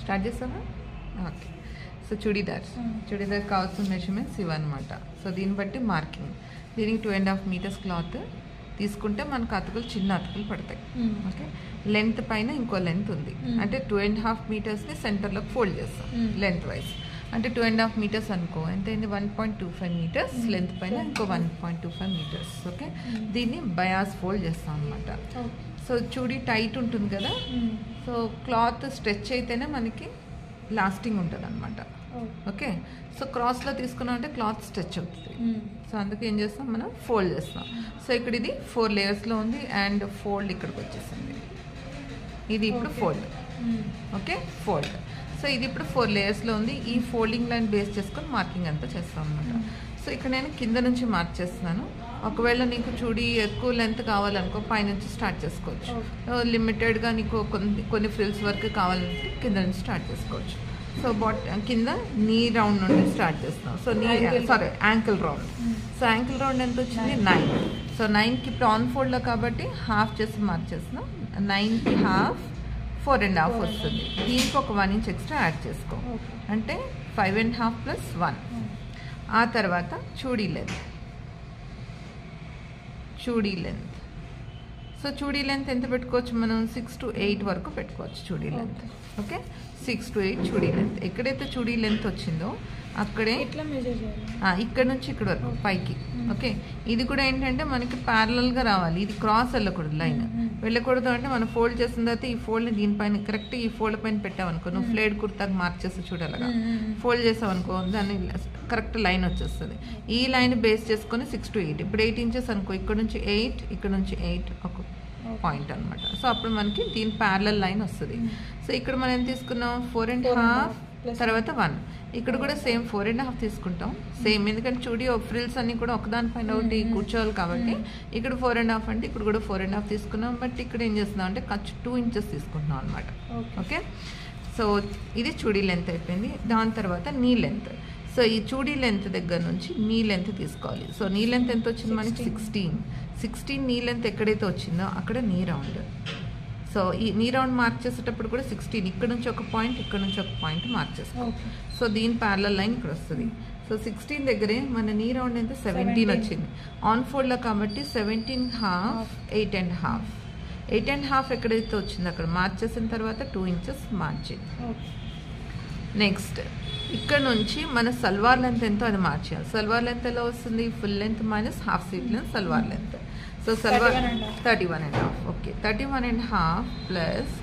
Start చేస్తావా? Okay. So churidar కావాల్సిన measurements ఇవన్నమాట. సో దీన్ని బట్టి మార్కింగ్. దీనికి 2.5 మీటర్స్ క్లాత్ తీసుకుంటే మనకు అతుకులు చిన్న అతుకులు పడతాయి. ఓకే. లెంత్ పైన ఇంకో లెంత్ ఉంది, అంటే 2.5 మీటర్స్ని సెంటర్లోకి ఫోల్డ్ చేస్తాం లెంత్ వైజ్. అంటే 2.5 మీటర్స్ అనుకో, ఎంత అయింది? 1.25 మీటర్స్ లెంత్ పైన ఇంకో 1.25 మీటర్స్. ఓకే. దీన్ని బయాస్ ఫోల్డ్ చేస్తాం అనమాట. సో చూడి టైట్ ఉంటుంది కదా, సో క్లాత్ స్ట్రెచ్ అయితేనే మనకి లాస్టింగ్ ఉంటుంది అనమాట. ఓకే. సో క్రాస్లో తీసుకున్నాం అంటే క్లాత్ స్ట్రెచ్ అవుతుంది. సో అందుకే ఏం చేస్తాం, మనం ఫోల్డ్ చేస్తాం. సో ఇక్కడ ఇది 4 లేయర్స్లో ఉంది అండ్ ఫోల్డ్ ఇక్కడికి వచ్చేసింది. ఇది ఇప్పుడు ఫోల్డ్. Okay, fold. సో ఇది ఇప్పుడు 4 లేయర్స్లో ఉంది. ఈ ఫోల్డింగ్ లైన్ బేస్ చేసుకొని మార్కింగ్ అంతా చేస్తాం అనమాట. సో ఇక్కడ నేను కింద నుంచి మార్క్ చేస్తున్నాను. ఒకవేళ నీకు చూడి ఎక్కువ లెంత్ కావాలనుకో పైనుంచి స్టార్ట్ చేసుకోవచ్చు. లిమిటెడ్గా నీకు కొన్ని ఫ్రిల్స్ వరకు కావాలంటే కింద నుంచి స్టార్ట్ చేసుకోవచ్చు. సో కింద నీ రౌండ్ నుండి స్టార్ట్ చేస్తున్నాం. So ankle round. So ankle round ఎంత వచ్చింది? 9. సో 9కి ఇప్పుడు ఆన్ ఫోల్డ్లో కాబట్టి హాఫ్ చేసి మార్క్ చేస్తున్నాం. 9కి హాఫ్ 4.5 వస్తుంది. దీనికి ఒక 1 ఇంచ్ ఎక్స్ట్రా యాడ్ చేసుకో, అంటే 5.5 + 1. ఆ తర్వాత చూడీ లెంత్. సో చూడీ లెంత్ ఎంత పెట్టుకోవచ్చు మనం? 6 to 8 వరకు పెట్టుకోవచ్చు చూడీ లెంత్. ఓకే, 6 to 8 చూడీ లెంత్. ఎక్కడైతే చూడీ లెంత్ వచ్చిందో అక్కడే ఇక్కడ నుంచి ఇక్కడ వరకు పైకి. ఓకే. ఇది కూడా ఏంటంటే మనకి ప్యారలల్గా రావాలి. ఇది క్రాస్ వెళ్ళకూడదు, లైన్ వెళ్ళకూడదు. అంటే మనం ఫోల్డ్ చేసిన తర్వాత ఈ ఫోల్డ్ని దీనిపైన కరెక్ట్ ఈ ఫోల్డ్ పైన పెట్టామనుకో, నువ్వు ఫ్లేడ్ కుర్తాకి మార్క్ చేసి చూడాలిగా, ఫోల్డ్ చేసావనుకో దాన్ని కరెక్ట్ లైన్ వచ్చేస్తుంది. ఈ లైన్ బేస్ చేసుకొని 6 to 8. ఇప్పుడు 8 ఇంచెస్ అనుకో, ఇక్కడ నుంచి 8, ఇక్కడ నుంచి 8 ఒక పాయింట్ అనమాట. సో అప్పుడు మనకి దీని ప్యారలల్ లైన్ వస్తుంది. సో ఇక్కడ మనం ఏం తీసుకున్నాం? 4.5 తర్వాత 1. ఇక్కడ కూడా సేమ్ 4.5 తీసుకుంటాం. సేమ్, ఎందుకంటే చూడి ఫ్రిల్స్ అన్ని కూడా ఒకదానిపైన ఒకటి కూర్చోవాలి కాబట్టి ఇక్కడ 4.5 అంటే ఇక్కడ కూడా 4.5 తీసుకున్నాం. బట్ ఇక్కడ ఏం చేస్తున్నాం అంటే ఖర్చు 2 ఇంచెస్ తీసుకుంటున్నాం అనమాట. ఓకే. సో ఇది చూడీ లెంత్ అయిపోయింది. దాని తర్వాత నీ లెంత్. సో ఈ చూడీ లెంత్ దగ్గర నుంచి నీ లెంత్ తీసుకోవాలి. సో నీ లెంత్ ఎంత వచ్చింది మనకి? 16 నీ లెంత్ ఎక్కడైతే వచ్చిందో అక్కడ నీ రౌండ్. సో ఈ నీ రౌండ్ మార్క్ చేసేటప్పుడు కూడా 16 ఇక్కడ నుంచి ఒక పాయింట్, ఇక్కడ నుంచి ఒక పాయింట్ మార్క్ చేసుకో. సో దీని ప్యారలల్ లైన్ ఇక్కడ వస్తుంది. సో 16 దగ్గరే మన నీ రౌండ్ ఎంత? 17 వచ్చింది. ఆన్ ఫోల్డ్లో కాబట్టి 17.5 8.5. 8.5 ఎక్కడైతే వచ్చిందో అక్కడ మార్క్ చేసిన తర్వాత 2 ఇంచెస్ మార్చింది. నెక్స్ట్ ఇక్కడ నుంచి మన సల్వార్ లెంత్ ఎంతో అది మార్చేయాలి. సల్వార్ లెంత్ ఎలా వస్తుంది? Full length minus half sleeve length salwar length. So salwar 31.5. Okay, 31.5 plus